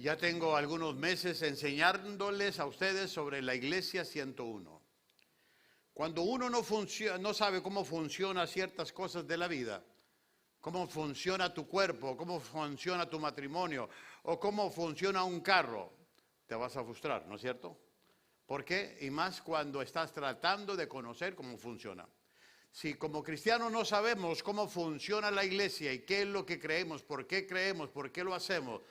Ya tengo algunos meses enseñándoles a ustedes sobre la Iglesia 101. Cuando uno no sabe cómo funcionan ciertas cosas de la vida, cómo funciona tu cuerpo, cómo funciona tu matrimonio o cómo funciona un carro, te vas a frustrar, ¿no es cierto? ¿Por qué? Y más cuando estás tratando de conocer cómo funciona. Si como cristianos no sabemos cómo funciona la iglesia y qué es lo que creemos, por qué lo hacemos,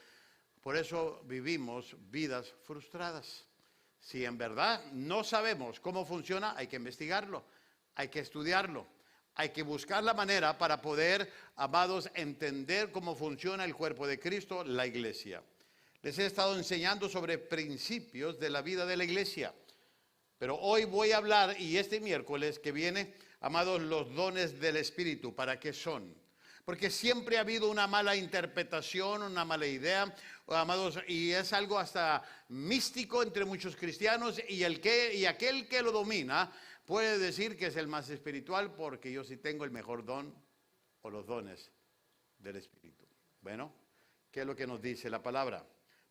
por eso vivimos vidas frustradas. Si en verdad no sabemos cómo funciona, hay que investigarlo, hay que estudiarlo, hay que buscar la manera para poder, amados, entender cómo funciona el cuerpo de Cristo, la iglesia. Les he estado enseñando sobre principios de la vida de la iglesia, pero hoy voy a hablar, y este miércoles que viene, amados, los dones del Espíritu. ¿Para qué son? Porque siempre ha habido una mala interpretación, una mala idea, amados, y es algo hasta místico entre muchos cristianos, y aquel que lo domina puede decir que es el más espiritual porque yo sí tengo el mejor don o los dones del Espíritu. Bueno, ¿qué es lo que nos dice la palabra?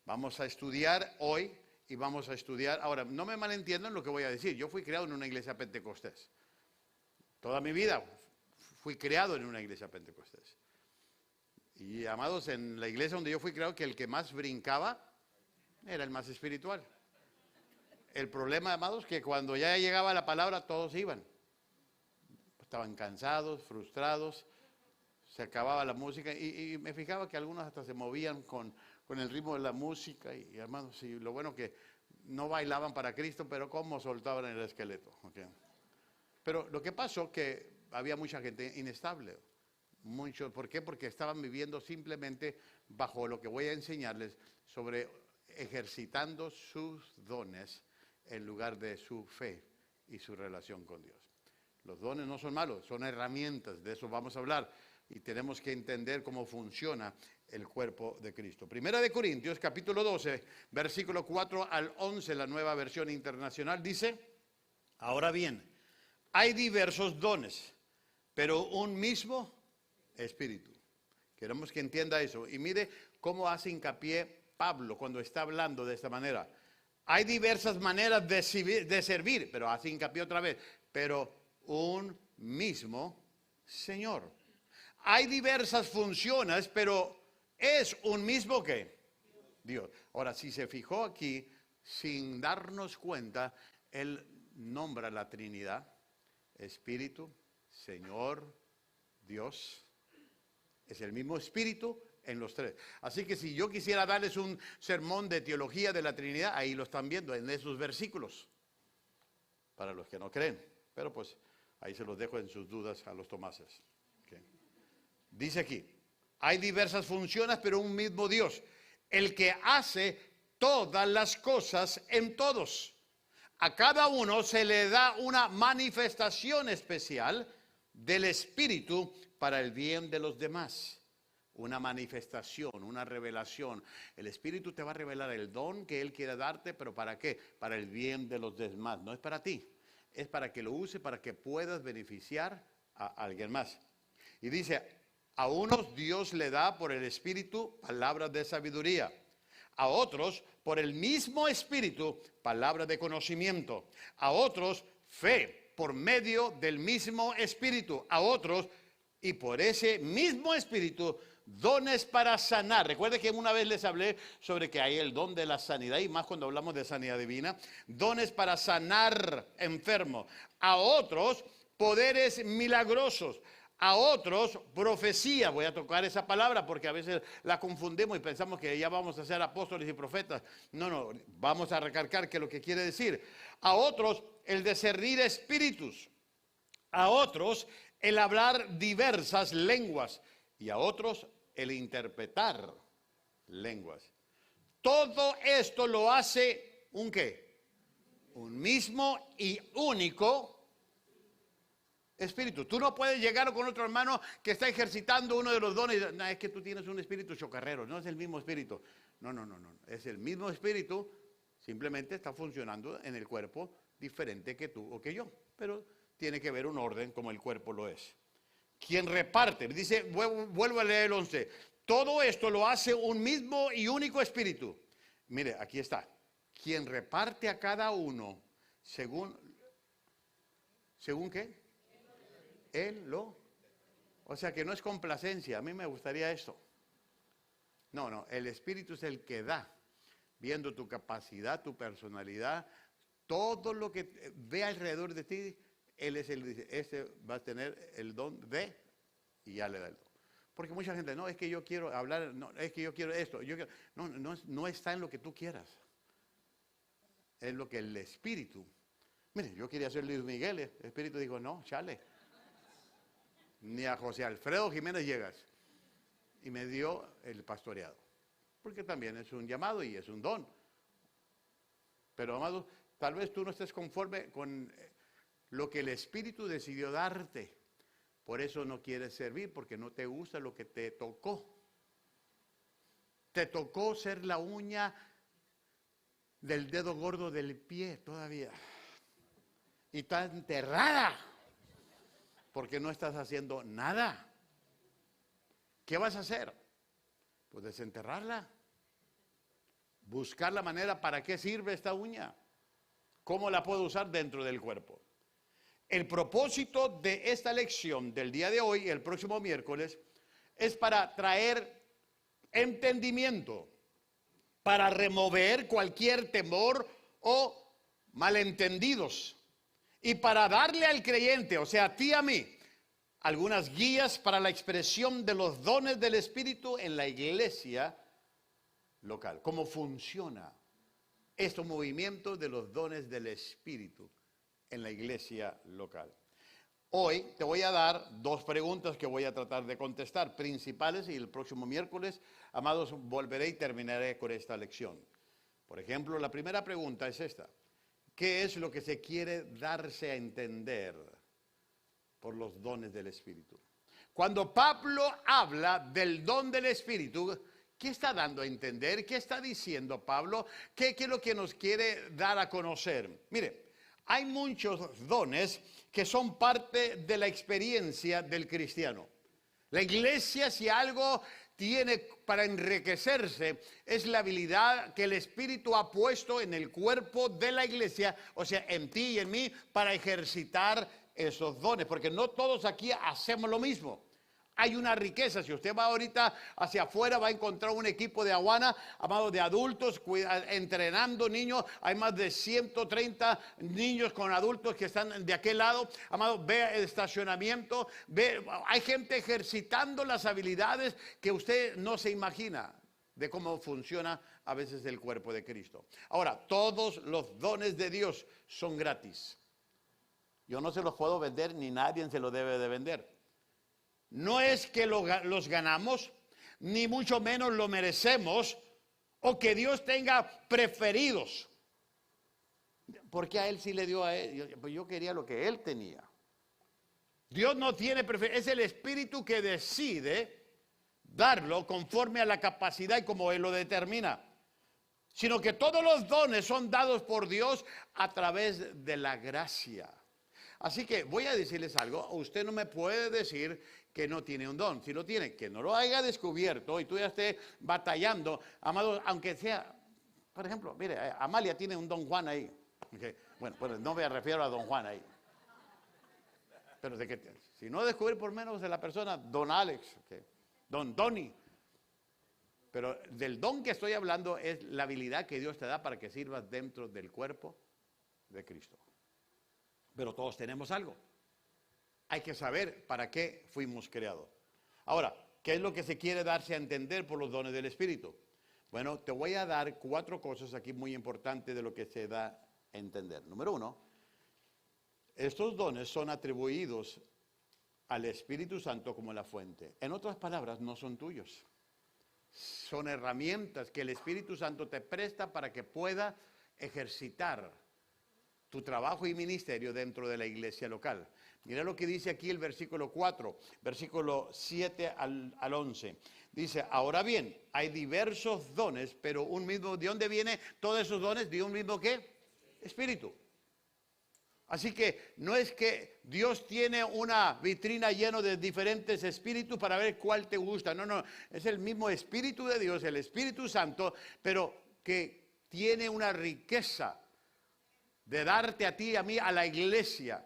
Vamos a estudiar hoy y vamos a estudiar. Ahora, no me malentiendan lo que voy a decir. Yo fui criado en una iglesia pentecostés. Toda mi vida fui criado en una iglesia pentecostés. Y amados, en la iglesia donde yo fui criado, que el que más brincaba era el más espiritual. El problema, amados, que cuando ya llegaba la palabra, todos iban. Estaban cansados, frustrados, se acababa la música y me fijaba que algunos hasta se movían con el ritmo de la música. Y hermanos, y lo bueno que no bailaban para Cristo, pero cómo soltaban el esqueleto. ¿Okay? Pero lo que pasó que había mucha gente inestable. ¿Por qué? Porque estaban viviendo simplemente bajo lo que voy a enseñarles sobre ejercitando sus dones en lugar de su fe y su relación con Dios. Los dones no son malos, son herramientas, de eso vamos a hablar. Y tenemos que entender cómo funciona el cuerpo de Cristo. Primera de Corintios, capítulo 12, versículo 4 al 11, la Nueva Versión Internacional, dice: ahora bien, hay diversos dones, pero un mismo Espíritu. Queremos que entienda eso. Y mire cómo hace hincapié Pablo cuando está hablando de esta manera. Hay diversas maneras de servir, pero hace hincapié otra vez, pero un mismo Señor. Hay diversas funciones, pero es un mismo ¿qué? Dios. Ahora, si se fijó aquí, sin darnos cuenta, Él nombra la Trinidad: Espíritu, Señor, Dios. Es el mismo Espíritu en los tres. Así que si yo quisiera darles un sermón de teología de la Trinidad, ahí lo están viendo en esos versículos, para los que no creen. Pero pues ahí se los dejo en sus dudas a los tomases. Okay. Dice aquí, hay diversas funciones, pero un mismo Dios, el que hace todas las cosas en todos. A cada uno se le da una manifestación especial del Espíritu para el bien de los demás. Una manifestación, una revelación. El Espíritu te va a revelar el don que Él quiere darte, pero ¿para qué? Para el bien de los demás. No es para ti, es para que lo use, para que puedas beneficiar a alguien más. Y dice, a unos Dios le da por el Espíritu palabras de sabiduría. A otros, por el mismo Espíritu, palabras de conocimiento. A otros, fe por medio del mismo Espíritu. A otros, y por ese mismo Espíritu, dones para sanar. Recuerde que una vez les hablé sobre que hay el don de la sanidad, y más cuando hablamos de sanidad divina. Dones para sanar enfermos. A otros, poderes milagrosos. A otros, profecía. Voy a tocar esa palabra porque a veces la confundimos y pensamos que ya vamos a ser apóstoles y profetas. No, vamos a recalcar que lo que quiere decir. A otros, el discernir espíritus. A otros, el hablar diversas lenguas. Y a otros, el interpretar lenguas. Todo esto lo hace ¿un qué? Un mismo y único Espíritu. Tú no puedes llegar con otro hermano que está ejercitando uno de los dones. No, es que tú tienes un espíritu chocarrero. No es el mismo espíritu. No. Es el mismo espíritu. Simplemente está funcionando en el cuerpo diferente que tú o que yo. Pero tiene que haber un orden como el cuerpo lo es. Quien reparte. Dice, vuelvo a leer el 11. Todo esto lo hace un mismo y único espíritu. Mire, aquí está. Quien reparte a cada uno ¿según qué? O sea que no es complacencia. A mí me gustaría esto. No, el Espíritu es el que da, viendo tu capacidad, tu personalidad, todo lo que ve alrededor de ti. Él es el que dice, este va a tener el don de, y ya le da el don. Porque mucha gente, no, es que yo quiero hablar, no, es que yo quiero esto. No está en lo que tú quieras. Es lo que el Espíritu. Mire, yo quería ser Luis Miguel, el Espíritu dijo, no, chale. Ni a José Alfredo Jiménez llegas. Y me dio el pastoreado. Porque también es un llamado y es un don. Pero, amados, tal vez tú no estés conforme con lo que el Espíritu decidió darte. Por eso no quieres servir, porque no te gusta lo que te tocó. Te tocó ser la uña del dedo gordo del pie todavía. Y está enterrada. Porque no estás haciendo nada. ¿Qué vas a hacer? Pues desenterrarla. Buscar la manera para qué sirve esta uña. ¿Cómo la puedo usar dentro del cuerpo? El propósito de esta lección del día de hoy, el próximo miércoles, es para traer entendimiento, para remover cualquier temor o malentendidos y para darle al creyente, o sea, a ti y a mí, algunas guías para la expresión de los dones del Espíritu en la iglesia local. ¿Cómo funciona este movimiento de los dones del Espíritu en la iglesia local? Hoy te voy a dar dos preguntas que voy a tratar de contestar, principales, y el próximo miércoles, amados, volveré y terminaré con esta lección. Por ejemplo, la primera pregunta es esta. ¿Qué es lo que se quiere darse a entender por los dones del Espíritu? Cuando Pablo habla del don del Espíritu, ¿qué está dando a entender? ¿Qué está diciendo Pablo? ¿Qué es lo que nos quiere dar a conocer? Mire, hay muchos dones que son parte de la experiencia del cristiano. La iglesia, si algo tiene para enriquecerse, es la habilidad que el Espíritu ha puesto en el cuerpo de la iglesia, o sea, en ti y en mí, para ejercitar esos dones, porque no todos aquí hacemos lo mismo. Hay una riqueza. Si usted va ahorita hacia afuera, va a encontrar un equipo de Awana, amados, de adultos, entrenando niños. Hay más de 130 niños con adultos que están de aquel lado. Amados, ve el estacionamiento. Hay gente ejercitando las habilidades que usted no se imagina de cómo funciona a veces el cuerpo de Cristo. Ahora, todos los dones de Dios son gratis. Yo no se los puedo vender, ni nadie se los debe de vender. No es que los ganamos, ni mucho menos lo merecemos, o que Dios tenga preferidos. Porque a Él sí le dio a Él. Yo quería lo que Él tenía. Dios no tiene preferidos. Es el Espíritu que decide darlo conforme a la capacidad y como Él lo determina. Sino que todos los dones son dados por Dios a través de la gracia. Así que voy a decirles algo. Usted no me puede decir que no tiene un don. Si lo tiene, que no lo haya descubierto y tú ya estés batallando, amado, aunque sea, por ejemplo, mire, Amalia tiene un don Juan ahí. Okay. Bueno, no me refiero a don Juan ahí. Pero de que, si no descubrir por menos de la persona, don Alex, okay, don Tony. Pero del don que estoy hablando es la habilidad que Dios te da para que sirvas dentro del cuerpo de Cristo. Pero todos tenemos algo. Hay que saber para qué fuimos creados. Ahora, ¿qué es lo que se quiere darse a entender por los dones del Espíritu? Bueno, te voy a dar 4 cosas aquí muy importantes de lo que se da a entender. Número 1, estos dones son atribuidos al Espíritu Santo como la fuente. En otras palabras, no son tuyos. Son herramientas que el Espíritu Santo te presta para que pueda ejercitar tu trabajo y ministerio dentro de la iglesia local. Mira lo que dice aquí el versículo 4, versículo 7 al 11. Dice, ahora bien, hay diversos dones, pero un mismo, ¿de dónde vienen todos esos dones? ¿De un mismo qué? Espíritu. Así que no es que Dios tiene una vitrina llena de diferentes espíritus para ver cuál te gusta. No, es el mismo Espíritu de Dios, el Espíritu Santo, pero que tiene una riqueza de darte a ti, a mí, a la iglesia,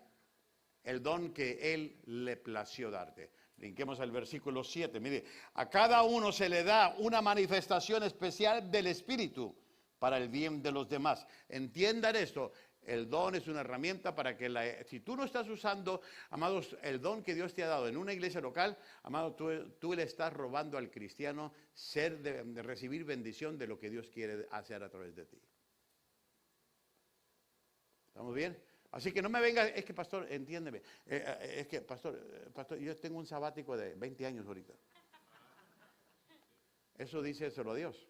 el don que Él le plació darte. Brinquemos al versículo 7. Mire, a cada uno se le da una manifestación especial del Espíritu para el bien de los demás. Entiendan esto. El don es una herramienta para que si tú no estás usando, amados, el don que Dios te ha dado en una iglesia local, amado, tú le estás robando al cristiano de recibir bendición de lo que Dios quiere hacer a través de ti. ¿Estamos bien? Así que no me venga, es que pastor, entiéndeme, es que pastor, yo tengo un sabático de 20 años ahorita. Eso dice solo a Dios.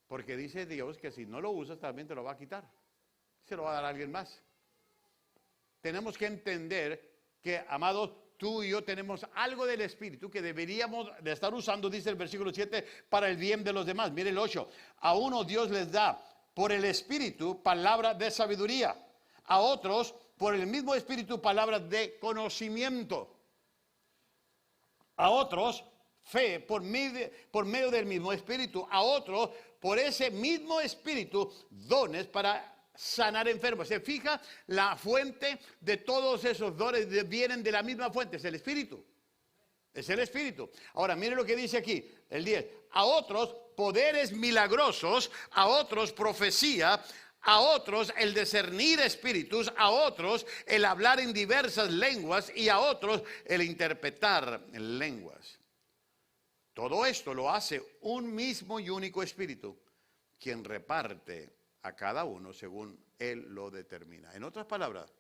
Porque dice Dios que si no lo usas también te lo va a quitar. Se lo va a dar a alguien más. Tenemos que entender que, amados, tú y yo tenemos algo del Espíritu que deberíamos de estar usando, dice el versículo 7, para el bien de los demás. Mire el 8. A uno Dios les da por el Espíritu palabra de sabiduría. A otros por el mismo Espíritu palabra de conocimiento. A otros fe por medio del mismo Espíritu. A otros por ese mismo Espíritu dones para sanar enfermos. Se fija, la fuente de todos esos dones vienen de la misma fuente, es el Espíritu. Es el Espíritu. Ahora, mire lo que dice aquí, el 10. A otros poderes milagrosos, a otros profecía, a otros el discernir espíritus, a otros el hablar en diversas lenguas y a otros el interpretar lenguas. Todo esto lo hace un mismo y único Espíritu, quien reparte a cada uno según Él lo determina. En otras palabras,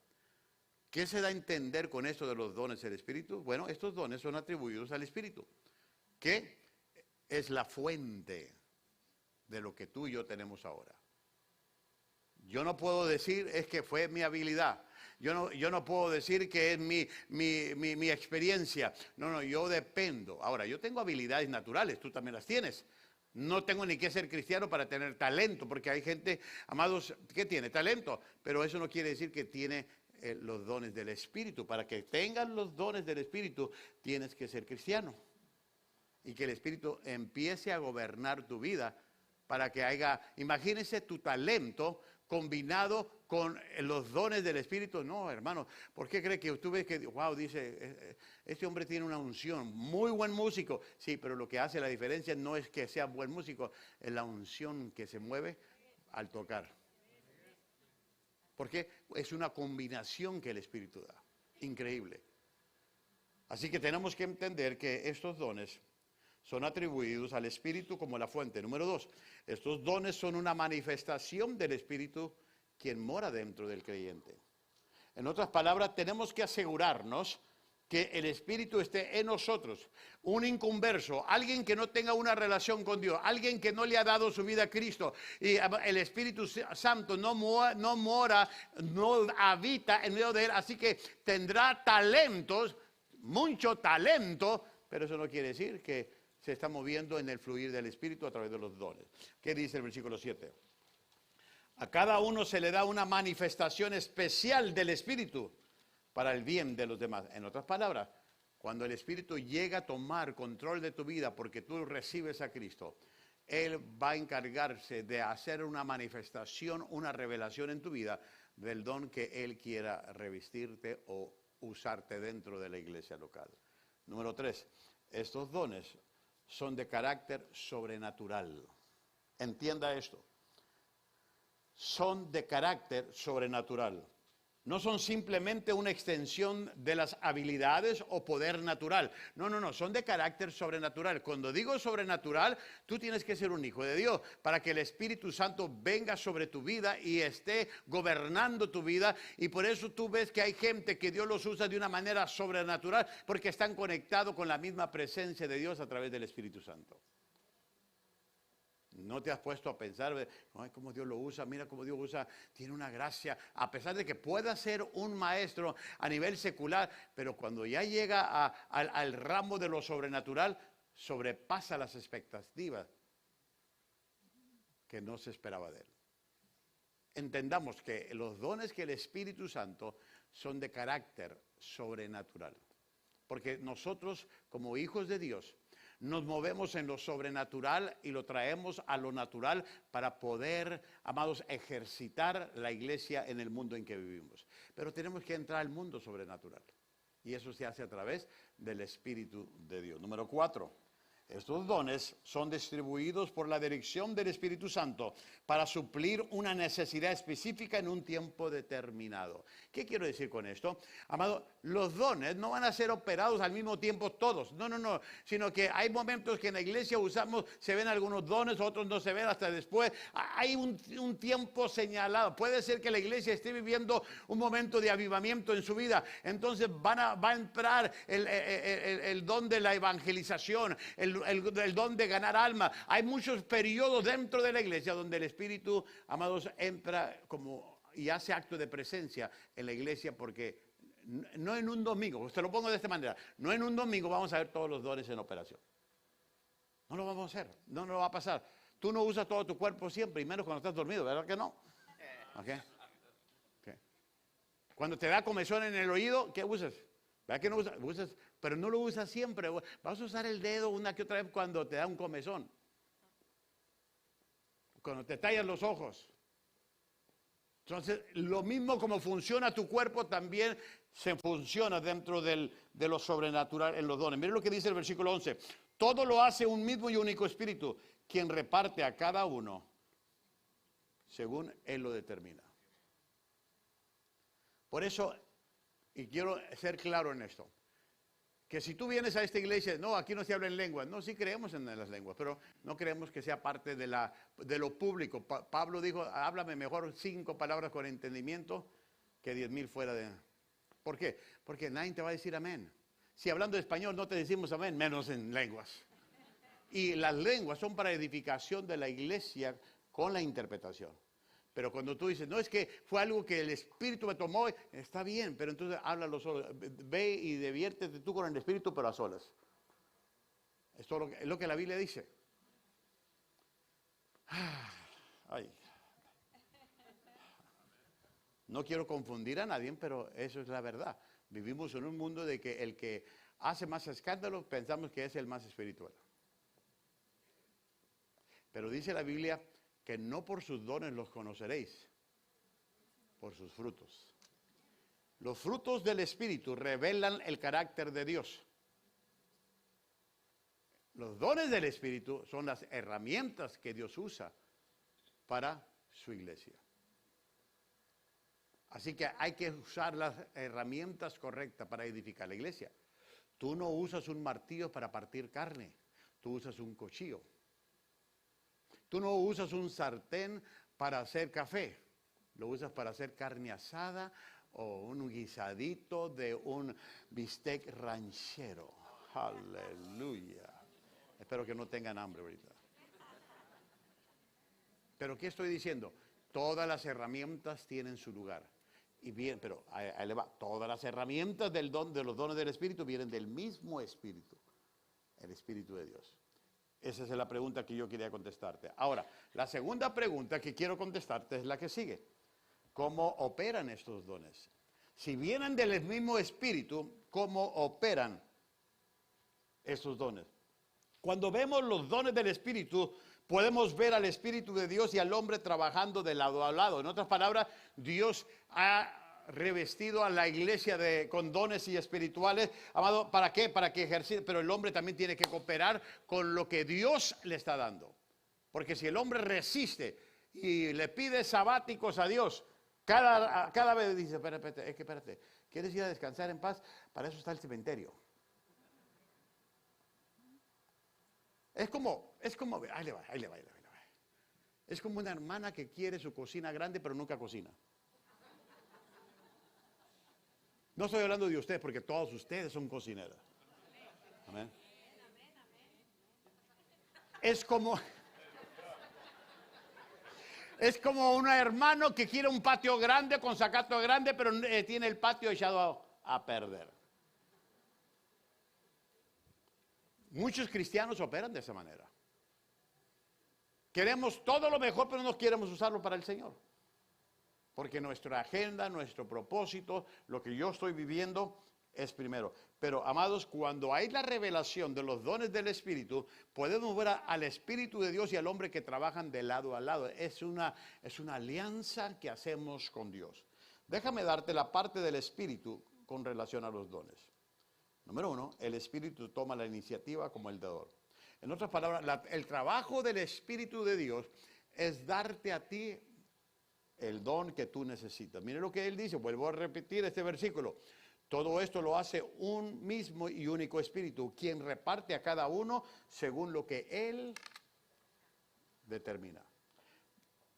¿qué se da a entender con esto de los dones del Espíritu? Bueno, estos dones son atribuidos al Espíritu, que es la fuente de lo que tú y yo tenemos ahora. Yo no puedo decir es que fue mi habilidad. Yo no puedo decir que es mi experiencia. No, yo dependo. Ahora, yo tengo habilidades naturales, tú también las tienes. No tengo ni que ser cristiano para tener talento, porque hay gente, amados, que tiene talento, pero eso no quiere decir que tiene los dones del Espíritu. Para que tengas los dones del Espíritu, tienes que ser cristiano. Y que el Espíritu empiece a gobernar tu vida para que haya, imagínese tu talento combinado con los dones del Espíritu. No, hermano, ¿por qué cree que tú ves que, wow, dice, este hombre tiene una unción, muy buen músico? Sí, pero lo que hace la diferencia no es que sea buen músico, es la unción que se mueve al tocar. Porque es una combinación que el Espíritu da, increíble. Así que tenemos que entender que estos dones son atribuidos al Espíritu como la fuente. Número 2, estos dones son una manifestación del Espíritu quien mora dentro del creyente. En otras palabras, tenemos que asegurarnos que el Espíritu esté en nosotros. Un inconverso, alguien que no tenga una relación con Dios, alguien que no le ha dado su vida a Cristo y el Espíritu Santo no mora, no habita en medio de él, así que tendrá talentos, mucho talento, pero eso no quiere decir que se está moviendo en el fluir del Espíritu a través de los dones. ¿Qué dice el versículo 7? A cada uno se le da una manifestación especial del Espíritu para el bien de los demás. En otras palabras, cuando el Espíritu llega a tomar control de tu vida porque tú recibes a Cristo, Él va a encargarse de hacer una manifestación, una revelación en tu vida del don que Él quiera revestirte o usarte dentro de la iglesia local. Número 3, estos dones son de carácter sobrenatural. Entienda esto. Son de carácter sobrenatural. No son simplemente una extensión de las habilidades o poder natural. No, son de carácter sobrenatural. Cuando digo sobrenatural, tú tienes que ser un hijo de Dios para que el Espíritu Santo venga sobre tu vida y esté gobernando tu vida. Y por eso tú ves que hay gente que Dios los usa de una manera sobrenatural porque están conectados con la misma presencia de Dios a través del Espíritu Santo. No te has puesto a pensar, ay, cómo Dios lo usa, mira cómo Dios usa, tiene una gracia, a pesar de que pueda ser un maestro a nivel secular, pero cuando ya llega al ramo de lo sobrenatural, sobrepasa las expectativas que no se esperaba de él. Entendamos que los dones que el Espíritu Santo son de carácter sobrenatural, porque nosotros como hijos de Dios, Nos movemos en lo sobrenatural y lo traemos a lo natural para poder, amados, ejercitar la iglesia en el mundo en que vivimos. Pero tenemos que entrar al mundo sobrenatural. Y eso se hace a través del Espíritu de Dios. Número 4. Estos dones son distribuidos por la dirección del Espíritu Santo para suplir una necesidad específica en un tiempo determinado. ¿Qué quiero decir con esto? Amado, los dones no van a ser operados al mismo tiempo todos. No. Sino que hay momentos que en la iglesia usamos, se ven algunos dones, otros no se ven hasta después. Hay un tiempo señalado. Puede ser que la iglesia esté viviendo un momento de avivamiento en su vida. Entonces va a entrar el don de la evangelización, el don de ganar alma. Hay muchos periodos dentro de la iglesia donde el Espíritu, amados, entra como y hace acto de presencia en la iglesia, porque no en un domingo, usted lo pongo de esta manera, no en un domingo vamos a ver todos los dones en operación. No lo vamos a hacer, no lo va a pasar. Tú no usas todo tu cuerpo siempre, y menos cuando estás dormido, ¿verdad que no? Okay. Cuando te da comezón en el oído, ¿qué usas? ¿Verdad que no usas? Pero no lo usas siempre. Vas a usar el dedo una que otra vez cuando te da un comezón. Cuando te tallas los ojos. Entonces, lo mismo como funciona tu cuerpo, también se funciona dentro de lo sobrenatural en los dones. Miren lo que dice el versículo 11. Todo lo hace un mismo y único Espíritu, quien reparte a cada uno según Él lo determina. Por eso, y quiero ser claro en esto, que si tú vienes a esta iglesia, no, aquí no se habla en lenguas. No, sí creemos en las lenguas, pero no creemos que sea parte de lo público. Pablo dijo, háblame mejor 5 palabras con entendimiento que 10,000 fuera de... ¿Por qué? Porque nadie te va a decir amén. Si hablando español no te decimos amén, menos en lenguas. Y las lenguas son para edificación de la iglesia con la interpretación. Pero cuando tú dices, no, es que fue algo que el Espíritu me tomó, está bien, pero entonces háblalo solo. Ve y diviértete tú con el Espíritu, pero a solas. Esto es lo que la Biblia dice. Ay. No quiero confundir a nadie, pero eso es la verdad. Vivimos en un mundo de que el que hace más escándalo, pensamos que es el más espiritual. Pero dice la Biblia que no por sus dones los conoceréis, por sus frutos. Los frutos del Espíritu revelan el carácter de Dios. Los dones del Espíritu son las herramientas que Dios usa para su iglesia. Así que hay que usar las herramientas correctas para edificar la iglesia. Tú no usas un martillo para partir carne, tú usas un cuchillo. Tú no usas un sartén para hacer café, lo usas para hacer carne asada o un guisadito de un bistec ranchero. Aleluya. Espero que no tengan hambre ahorita. Pero ¿qué estoy diciendo? Todas las herramientas tienen su lugar. Y bien, pero ahí le va. Todas las herramientas de los dones del Espíritu vienen del mismo Espíritu, el Espíritu de Dios. Esa es la pregunta que yo quería contestarte. Ahora, la segunda pregunta que quiero contestarte es la que sigue. ¿Cómo operan estos dones? Si vienen del mismo Espíritu, ¿cómo operan estos dones? Cuando vemos los dones del Espíritu, podemos ver al Espíritu de Dios y al hombre trabajando de lado a lado. En otras palabras, Dios ha revestido a la iglesia con dones y espirituales, amado, ¿para qué? Para que ejercite, pero el hombre también tiene que cooperar con lo que Dios le está dando. Porque si el hombre resiste y le pide sabáticos a Dios, cada vez dice, espérate, ¿quieres ir a descansar en paz? Para eso está el cementerio. Es como, ahí le va. Es como una hermana que quiere su cocina grande, pero nunca cocina. No estoy hablando de ustedes, porque todos ustedes son cocineras. Amén. Es como un hermano que quiere un patio grande con zacato grande, pero tiene el patio echado a perder. Muchos cristianos operan de esa manera. Queremos todo lo mejor, pero no queremos usarlo para el Señor. Porque nuestra agenda, nuestro propósito, lo que yo estoy viviendo, es primero. Pero, amados, cuando hay la revelación de los dones del Espíritu, podemos ver al Espíritu de Dios y al hombre que trabajan de lado a lado. Es una alianza que hacemos con Dios. Déjame darte la parte del Espíritu con relación a los dones. Número uno, el Espíritu toma la iniciativa como el dador. En otras palabras, el trabajo del Espíritu de Dios es darte a ti el don que tú necesitas. Mire lo que él dice, vuelvo a repetir este versículo. Todo esto lo hace un mismo y único Espíritu, quien reparte a cada uno según lo que él determina.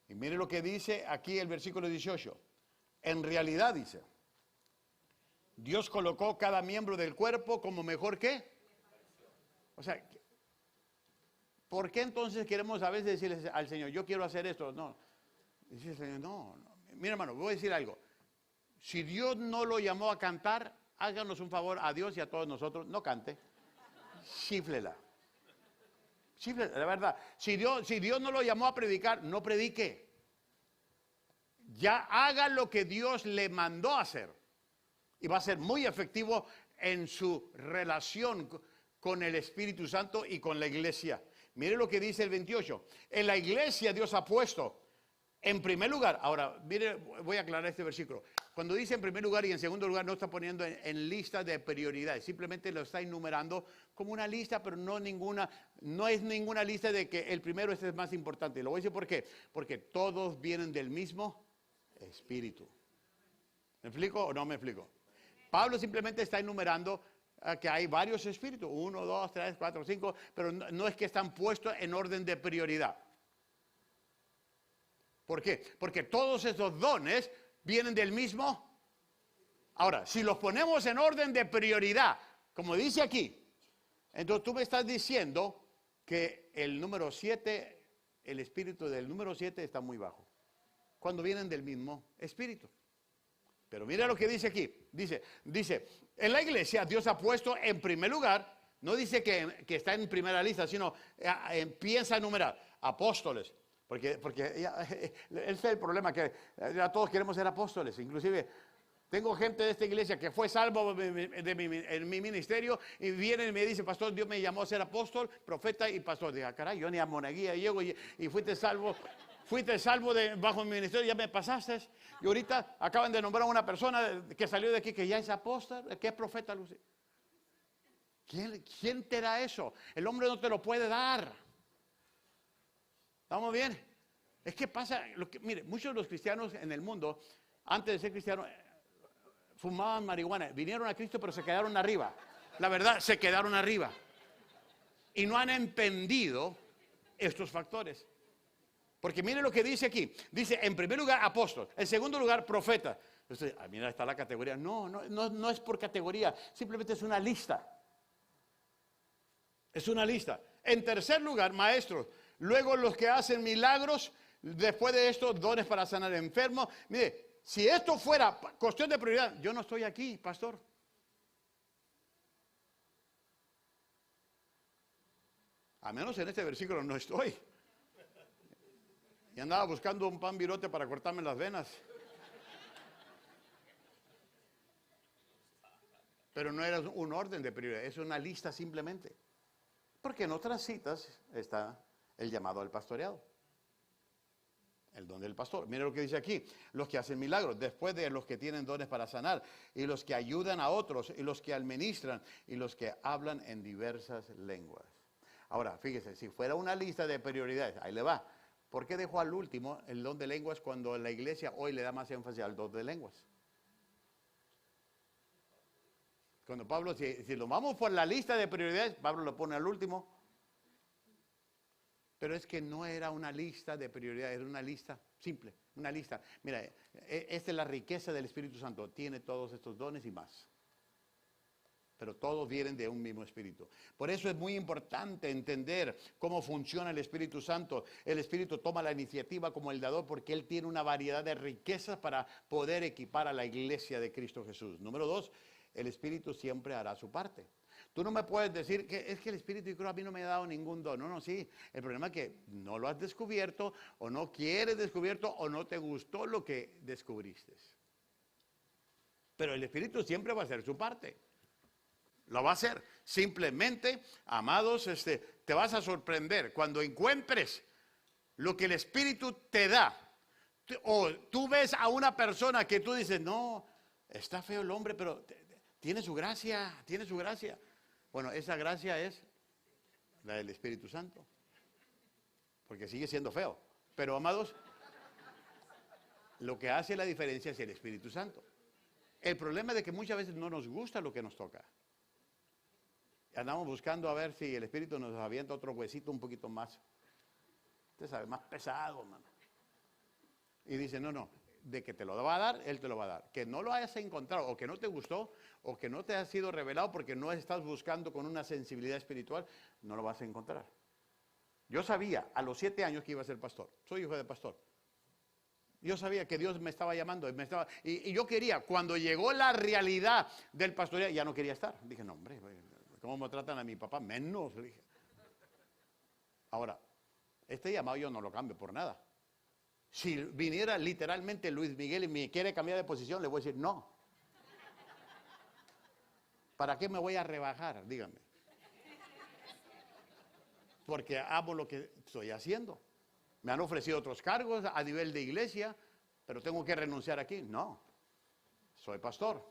Y mire lo que dice aquí el versículo 18. En realidad dice, Dios colocó cada miembro del cuerpo como mejor que. O sea, ¿por qué entonces queremos a veces decirle al Señor, yo quiero hacer esto? No. Dice el Señor, no. Mira, hermano, voy a decir algo. Si Dios no lo llamó a cantar, háganos un favor a Dios y a todos nosotros, no cante. Chíflela. Chíflela, la verdad. Si Dios no lo llamó a predicar, no predique. Ya haga lo que Dios le mandó a hacer. Y va a ser muy efectivo en su relación con el Espíritu Santo y con la iglesia. Mire lo que dice el 28. En la iglesia Dios ha puesto en primer lugar. Ahora, mire, voy a aclarar este versículo. Cuando dice en primer lugar y en segundo lugar, no está poniendo en lista de prioridades. Simplemente lo está enumerando como una lista, pero no es ninguna lista de que el primero es más importante. Y lo voy a decir por qué. Porque todos vienen del mismo Espíritu. ¿Me explico o no me explico? Pablo simplemente está enumerando que hay varios espíritus, 1, 2, 3, 4, 5, pero no es que están puestos en orden de prioridad. ¿Por qué? Porque todos esos dones vienen del mismo. Ahora, si los ponemos en orden de prioridad, como dice aquí, entonces tú me estás diciendo que el número 7, el espíritu del número 7 está muy bajo, cuando vienen del mismo espíritu. Pero mira lo que dice aquí. Dice, en la iglesia Dios ha puesto en primer lugar, no dice que está en primera lista, sino empieza a enumerar apóstoles. Porque ese es el problema, que ya todos queremos ser apóstoles. Inclusive tengo gente de esta iglesia que fue salvo en mi ministerio y viene y me dice, pastor, Dios me llamó a ser apóstol, profeta y pastor. Digo, caray, yo ni a monaguía llego y fuiste salvo. Fuiste salvo bajo mi ministerio, ya me pasaste. Y ahorita acaban de nombrar a una persona que salió de aquí que ya es apóstol, que es profeta, Lucy. ¿Quién te da eso? El hombre no te lo puede dar. ¿Estamos bien? Es que pasa, mire, muchos de los cristianos en el mundo, antes de ser cristianos, fumaban marihuana. Vinieron a Cristo, pero se quedaron arriba. La verdad, se quedaron arriba. Y no han entendido estos factores. Porque mire lo que dice aquí. Dice, en primer lugar, apóstol. En segundo lugar, profeta. Entonces, mira, está la categoría. No es por categoría. Simplemente es una lista. Es una lista. En tercer lugar, maestros. Luego los que hacen milagros. Después de esto, dones para sanar enfermos. Mire, si esto fuera cuestión de prioridad, yo no estoy aquí, pastor. A menos en este versículo no estoy. Y andaba buscando un pan virote para cortarme las venas. Pero no era un orden de prioridad, es una lista simplemente. Porque en otras citas está el llamado al pastoreado. El don del pastor. Mire lo que dice aquí. Los que hacen milagros, después de los que tienen dones para sanar, y los que ayudan a otros, y los que administran, y los que hablan en diversas lenguas. Ahora, fíjese, si fuera una lista de prioridades, ahí le va. ¿Por qué dejó al último el don de lenguas cuando la iglesia hoy le da más énfasis al don de lenguas? Cuando Pablo, si lo vamos por la lista de prioridades, Pablo lo pone al último. Pero es que no era una lista de prioridades, era una lista simple, una lista. Mira, esta es la riqueza del Espíritu Santo, tiene todos estos dones y más. Pero todos vienen de un mismo espíritu. Por eso es muy importante entender cómo funciona el Espíritu Santo. El Espíritu toma la iniciativa como el dador porque Él tiene una variedad de riquezas para poder equipar a la iglesia de Cristo Jesús. Número 2, el Espíritu siempre hará su parte. Tú no me puedes decir que es que el Espíritu, yo creo, a mí no me ha dado ningún don. No, sí. El problema es que no lo has descubierto o no quieres descubierto o no te gustó lo que descubriste. Pero el Espíritu siempre va a hacer su parte. Lo va a hacer. Simplemente, amados, te vas a sorprender cuando encuentres lo que el Espíritu te da. O tú ves a una persona que tú dices, no, está feo el hombre, pero tiene su gracia, tiene su gracia. Bueno, esa gracia es la del Espíritu Santo. Porque sigue siendo feo. Pero, amados, lo que hace la diferencia es el Espíritu Santo. El problema es de que muchas veces no nos gusta lo que nos toca. Andamos buscando a ver si el Espíritu nos avienta otro huesito un poquito más, usted sabe, más pesado, hermano. Y dice, no, de que te lo va a dar, Él te lo va a dar. Que no lo hayas encontrado, o que no te gustó, o que no te ha sido revelado porque no estás buscando con una sensibilidad espiritual, no lo vas a encontrar. Yo sabía a los 7 años que iba a ser pastor. Soy hijo de pastor. Yo sabía que Dios me estaba llamando. Y yo quería, cuando llegó la realidad del pastoreado, ya no quería estar. Dije, no, hombre, ¿cómo me tratan a mi papá? Menos, dije. Ahora, este llamado yo no lo cambio por nada. Si viniera literalmente Luis Miguel y me quiere cambiar de posición, le voy a decir no. ¿Para qué me voy a rebajar? Dígame. Porque amo lo que estoy haciendo. Me han ofrecido otros cargos a nivel de iglesia, pero tengo que renunciar aquí. No, soy pastor.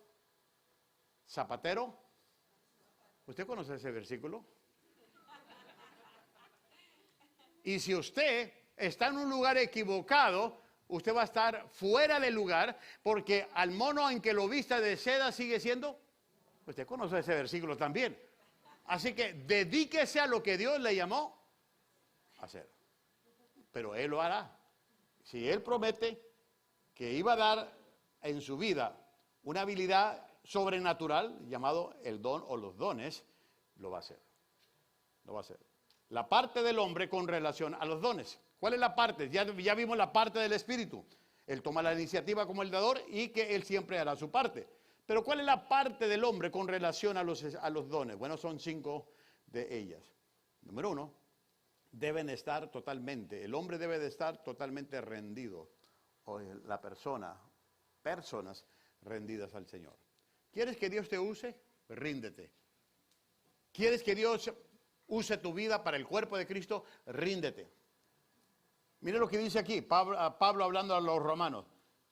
Zapatero. ¿Usted conoce ese versículo? Y si usted está en un lugar equivocado, usted va a estar fuera del lugar, porque al mono en que lo vista de seda sigue siendo. Usted conoce ese versículo también. Así que dedíquese a lo que Dios le llamó a hacer. Pero Él lo hará. Si Él promete que iba a dar en su vida una habilidad sobrenatural, llamado el don o los dones, lo va a hacer. Lo va a hacer. La parte del hombre con relación a los dones. ¿Cuál es la parte? Ya vimos la parte del Espíritu. Él toma la iniciativa como el dador y que Él siempre hará su parte. Pero ¿cuál es la parte del hombre con relación a los dones? Bueno, son 5 de ellas. Número 1, deben estar totalmente, el hombre debe de estar totalmente rendido. O la personas rendidas al Señor. ¿Quieres que Dios te use? Ríndete. ¿Quieres que Dios use tu vida para el cuerpo de Cristo? Ríndete. Mire lo que dice aquí, Pablo hablando a los romanos.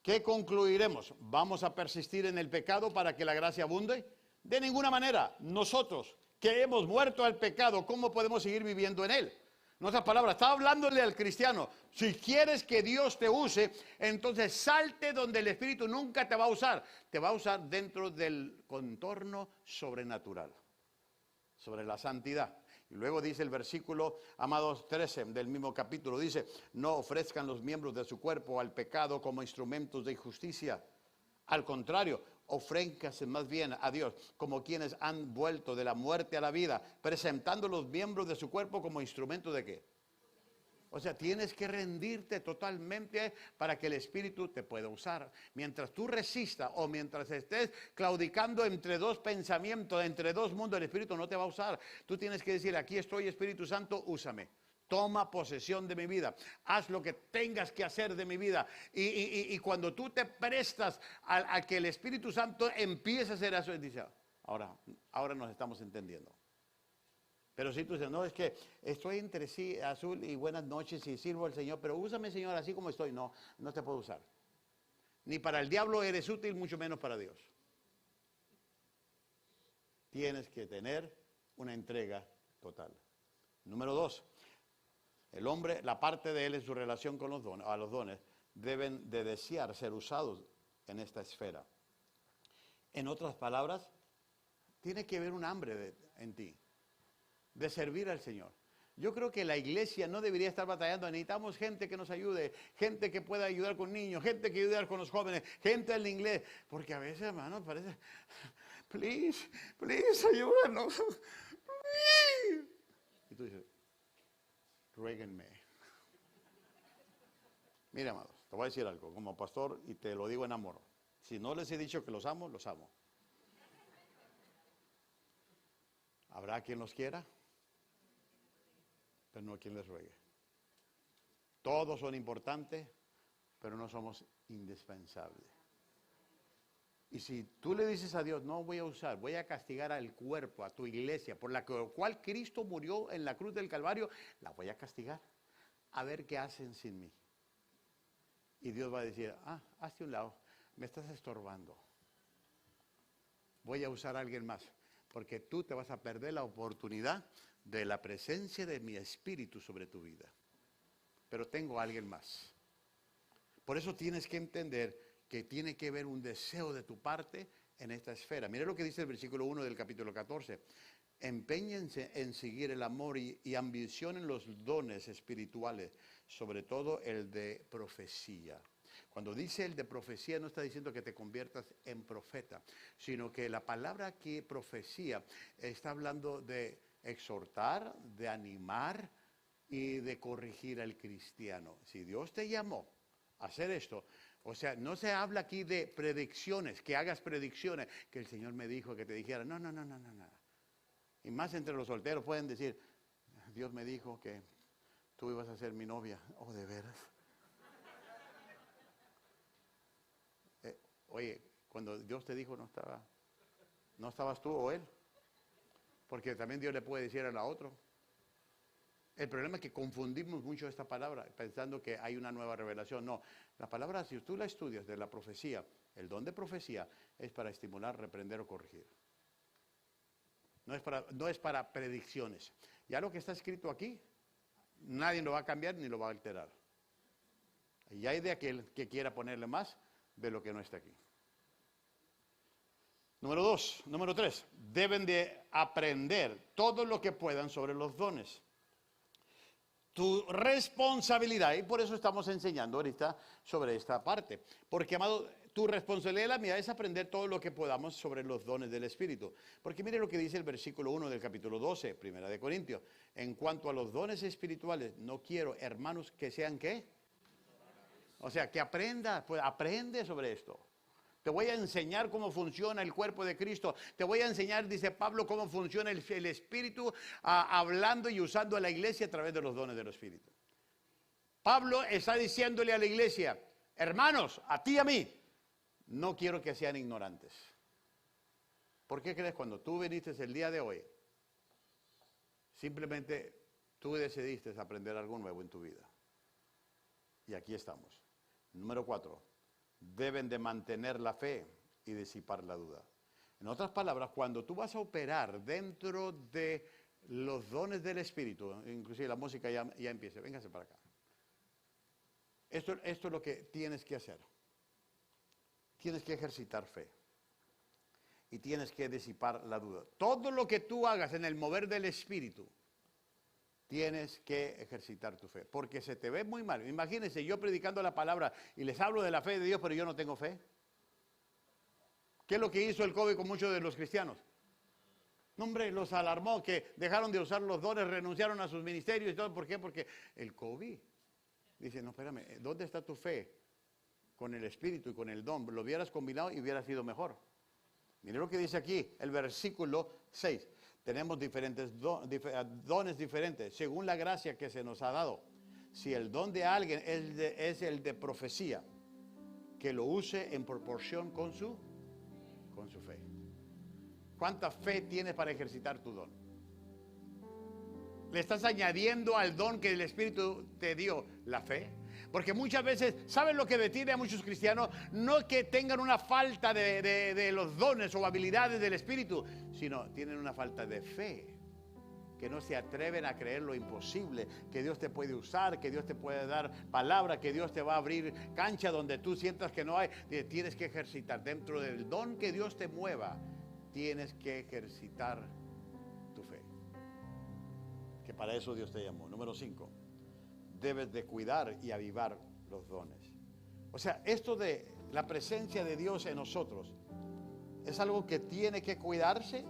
¿Qué concluiremos? ¿Vamos a persistir en el pecado para que la gracia abunde? De ninguna manera. Nosotros que hemos muerto al pecado, ¿cómo podemos seguir viviendo en él? En otras palabras, está hablándole al cristiano. Si quieres que Dios te use, entonces salte donde el Espíritu nunca te va a usar. Te va a usar dentro del contorno sobrenatural, sobre la santidad. Y luego dice el versículo, amados, 13 del mismo capítulo, dice, no ofrezcan los miembros de su cuerpo al pecado como instrumentos de injusticia. Al contrario, ofréncanse más bien a Dios como quienes han vuelto de la muerte a la vida, presentando los miembros de su cuerpo como instrumentos de ¿qué? O sea, tienes que rendirte totalmente para que el Espíritu te pueda usar. Mientras tú resistas o mientras estés claudicando entre dos pensamientos, entre dos mundos, el Espíritu no te va a usar. Tú tienes que decir, aquí estoy, Espíritu Santo, úsame. Toma posesión de mi vida. Haz lo que tengas que hacer de mi vida. Y cuando tú te prestas a que el Espíritu Santo empiece a hacer eso, dice, ahora nos estamos entendiendo. Pero si tú dices, no, es que estoy entre sí, azul y buenas noches y sirvo al Señor, pero úsame, Señor, así como estoy. No, no te puedo usar. Ni para el diablo eres útil, mucho menos para Dios. Tienes que tener una entrega total. Número 2, el hombre, la parte de él en su relación con los dones, deben de desear ser usados en esta esfera. En otras palabras, tiene que haber un hambre en ti, de servir al Señor. Yo creo que la iglesia no debería estar batallando. Necesitamos gente que nos ayude, gente que pueda ayudar con niños, gente que ayudar con los jóvenes, gente del inglés. Porque a veces, hermano, parece, please, ayúdanos. Please. Y tú dices, ruéguenme. Mira, amados, te voy a decir algo como pastor y te lo digo en amor. Si no les he dicho que los amo, los amo. ¿Habrá quien los quiera? Pero no quien les ruegue. Todos son importantes, pero no somos indispensables. Y si tú le dices a Dios, no voy a usar, voy a castigar al cuerpo, a tu iglesia, por la cual Cristo murió en la cruz del Calvario, la voy a castigar. A ver qué hacen sin mí. Y Dios va a decir, hazte un lado, me estás estorbando. Voy a usar a alguien más, porque tú te vas a perder la oportunidad de la presencia de mi espíritu sobre tu vida. Pero tengo a alguien más. Por eso tienes que entender que tiene que haber un deseo de tu parte en esta esfera. Mire lo que dice el versículo 1 del capítulo 14. Empeñense en seguir el amor y ambicionen los dones espirituales, sobre todo el de profecía. Cuando dice el de profecía, no está diciendo que te conviertas en profeta, sino que la palabra aquí, profecía, está hablando de exhortar, de animar y de corregir al cristiano. Si Dios te llamó a hacer esto, o sea, no se habla aquí de predicciones, que hagas predicciones, que el Señor me dijo que te dijera, no. Y más entre los solteros pueden decir, Dios me dijo que tú ibas a ser mi novia. Oh, ¿de veras? Oye, cuando Dios te dijo no estabas tú o él. Porque también Dios le puede decir a la otra. El problema es que confundimos mucho esta palabra pensando que hay una nueva revelación. No, la palabra, si tú la estudias de la profecía, el don de profecía es para estimular, reprender o corregir. No es para predicciones. Ya lo que está escrito aquí, nadie lo va a cambiar ni lo va a alterar. Y hay de aquel que quiera ponerle más de lo que no está aquí. Número 3, deben de aprender todo lo que puedan sobre los dones. Tu responsabilidad, y por eso estamos enseñando ahorita sobre esta parte. Porque, amado, tu responsabilidad y la mía es aprender todo lo que podamos sobre los dones del Espíritu. Porque mire lo que dice el versículo 1 del capítulo 12, primera de Corintios. En cuanto a los dones espirituales, no quiero, hermanos, que sean ¿qué? O sea, que aprenda, pues aprende sobre esto. Te voy a enseñar cómo funciona el cuerpo de Cristo. Te voy a enseñar, dice Pablo, cómo funciona el Espíritu hablando y usando a la iglesia a través de los dones del Espíritu. Pablo está diciéndole a la iglesia, hermanos, a ti y a mí, no quiero que sean ignorantes. ¿Por qué crees? Cuando tú viniste el día de hoy, simplemente tú decidiste aprender algo nuevo en tu vida. Y aquí estamos. Número 4. Deben de mantener la fe y disipar la duda. En otras palabras, cuando tú vas a operar dentro de los dones del Espíritu, inclusive la música ya empieza, véngase para acá. Esto es lo que tienes que hacer. Tienes que ejercitar fe. Y tienes que disipar la duda. Todo lo que tú hagas en el mover del Espíritu, tienes que ejercitar tu fe, porque se te ve muy mal. Imagínense yo predicando la palabra y les hablo de la fe de Dios, pero yo no tengo fe. ¿Qué es lo que hizo el COVID con muchos de los cristianos? No, hombre, los alarmó que dejaron de usar los dones, renunciaron a sus ministerios y todo. ¿Por qué? Porque el COVID dice, no, espérame, ¿dónde está tu fe? Con el Espíritu y con el don. Lo hubieras combinado y hubiera sido mejor. Mire lo que dice aquí, el versículo 6. Tenemos diferentes dones diferentes, según la gracia que se nos ha dado. Si el don de alguien es el de profecía, que lo use en proporción con su fe. ¿Cuánta fe tienes para ejercitar tu don? ¿Le estás añadiendo al don que el Espíritu te dio la fe? Porque muchas veces, ¿saben lo que detiene a muchos cristianos? No que tengan una falta de los dones o habilidades del Espíritu, sino tienen una falta de fe. Que no se atreven a creer lo imposible, que Dios te puede usar, que Dios te puede dar palabra, que Dios te va a abrir cancha donde tú sientas que no hay. Tienes que ejercitar dentro del don que Dios te mueva. Tienes que ejercitar tu fe. Que para eso Dios te llamó. Número 5. Debes de cuidar y avivar los dones. O sea, esto de la presencia de Dios en nosotros es algo que tiene que cuidarse.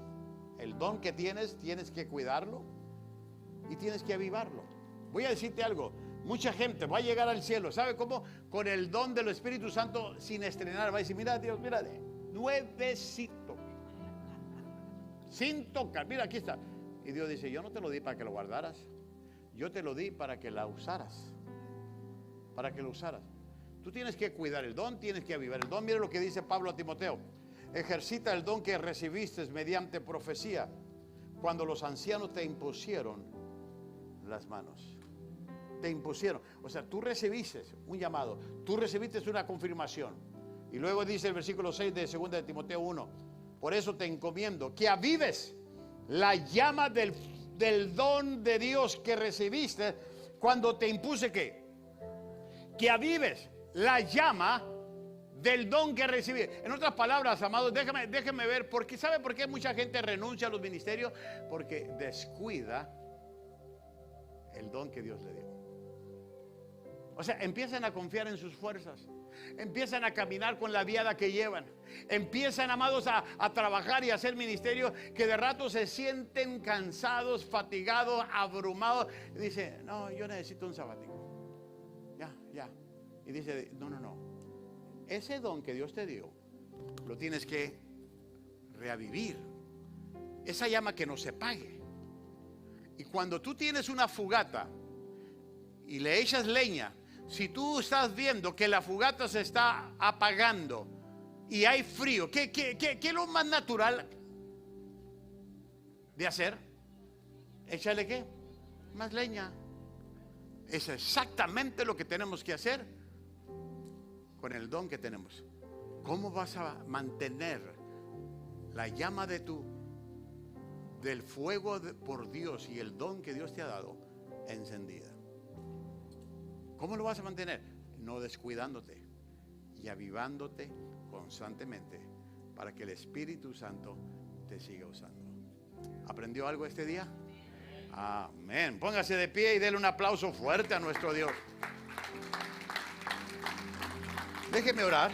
El don que tienes que cuidarlo y tienes que avivarlo. Voy a decirte algo, mucha gente va a llegar al cielo, ¿sabe cómo? Con el don del Espíritu Santo sin estrenar, va a decir, mira Dios, mira, nuevecito, sin tocar, mira aquí está. Y Dios dice, yo no te lo di para que lo guardaras, yo te lo di para que la usaras, para que lo usaras. Tú tienes que cuidar el don, tienes que avivar el don. Mira lo que dice Pablo a Timoteo. ejercita el don que recibiste mediante profecía, cuando los ancianos te impusieron las manos. Te impusieron. O sea, tú recibiste un llamado, tú recibiste una confirmación. Y luego dice el versículo 6 de 2 de Timoteo 1: por eso te encomiendo que avives la llama del don de Dios que recibiste cuando te impuse ¿qué? Que avives la llama del don que recibí. En otras palabras, amados, déjeme ver, porque ¿sabe por qué mucha gente renuncia a los ministerios? Porque descuida el don que Dios le dio. O sea, empiezan a confiar en sus fuerzas, empiezan a caminar con la viada que llevan, empiezan, amados, a trabajar y a hacer ministerio, que de rato se sienten cansados, fatigados, abrumados. Y dice: no, yo necesito un sabático. Ya. Y dice: no. Ese don que Dios te dio, lo tienes que reavivir. Esa llama que no se apague. Y cuando tú tienes una fogata y le echas leña, si tú estás viendo que la fogata se está apagando y hay frío, ¿qué es lo más natural de hacer? Échale ¿qué? Más leña. Es exactamente lo que tenemos que hacer con el don que tenemos. ¿Cómo vas a mantener la llama del fuego por Dios y el don que Dios te ha dado encendida? ¿Cómo lo vas a mantener? No descuidándote y avivándote constantemente para que el Espíritu Santo te siga usando. ¿Aprendió algo este día? Amén. Póngase de pie y déle un aplauso fuerte a nuestro Dios. Déjeme orar.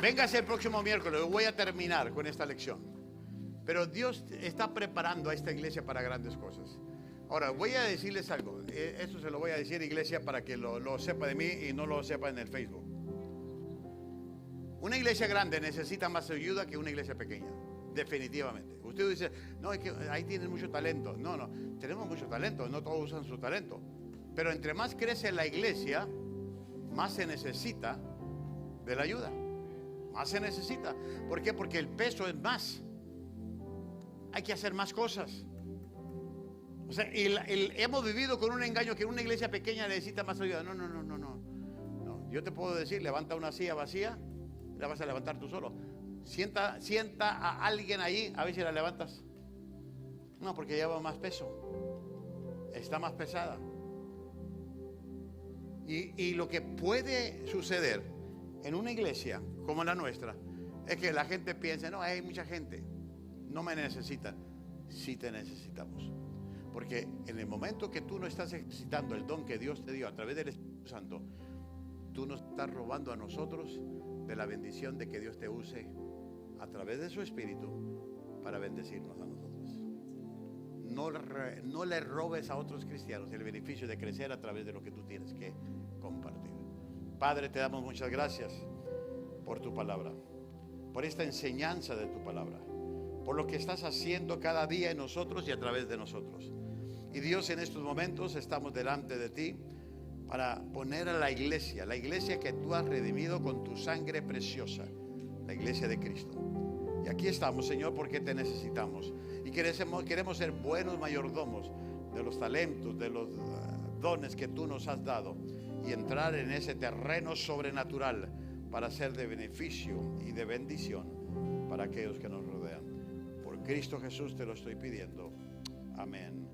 Véngase el próximo miércoles. Voy a terminar con esta lección. Pero Dios está preparando a esta iglesia para grandes cosas. Ahora, voy a decirles algo. Esto se lo voy a decir, iglesia, para que lo sepa de mí y no lo sepa en el Facebook. Una iglesia grande necesita más ayuda que una iglesia pequeña. Definitivamente. Usted dice: no, es que ahí tienen mucho talento. No, tenemos mucho talento. No todos usan su talento. Pero entre más crece la iglesia, más se necesita de la ayuda. Más se necesita. ¿Por qué? Porque el peso es más. Hay que hacer más cosas. O sea, hemos vivido con un engaño que una iglesia pequeña necesita más ayuda. No. Yo te puedo decir: levanta una silla vacía, la vas a levantar tú solo. Sienta a alguien ahí, a ver si la levantas. No, porque lleva más peso. Está más pesada. Y lo que puede suceder en una iglesia como la nuestra es que la gente piense: no, hay mucha gente, no me necesitan. Sí te necesitamos. Porque en el momento que tú no estás ejercitando el don que Dios te dio a través del Espíritu Santo, tú nos estás robando a nosotros de la bendición de que Dios te use a través de su Espíritu para bendecirnos a nosotros. No le robes a otros cristianos el beneficio de crecer a través de lo que tú tienes que compartir. Padre, te damos muchas gracias por tu palabra, por esta enseñanza de tu palabra, por lo que estás haciendo cada día en nosotros y a través de nosotros. Y Dios, en estos momentos estamos delante de ti para poner a la iglesia que tú has redimido con tu sangre preciosa, la iglesia de Cristo. Y aquí estamos, Señor, porque te necesitamos. Y queremos ser buenos mayordomos de los talentos, de los dones que tú nos has dado, y entrar en ese terreno sobrenatural para ser de beneficio y de bendición para aquellos que nos rodean. Por Cristo Jesús te lo estoy pidiendo. Amén.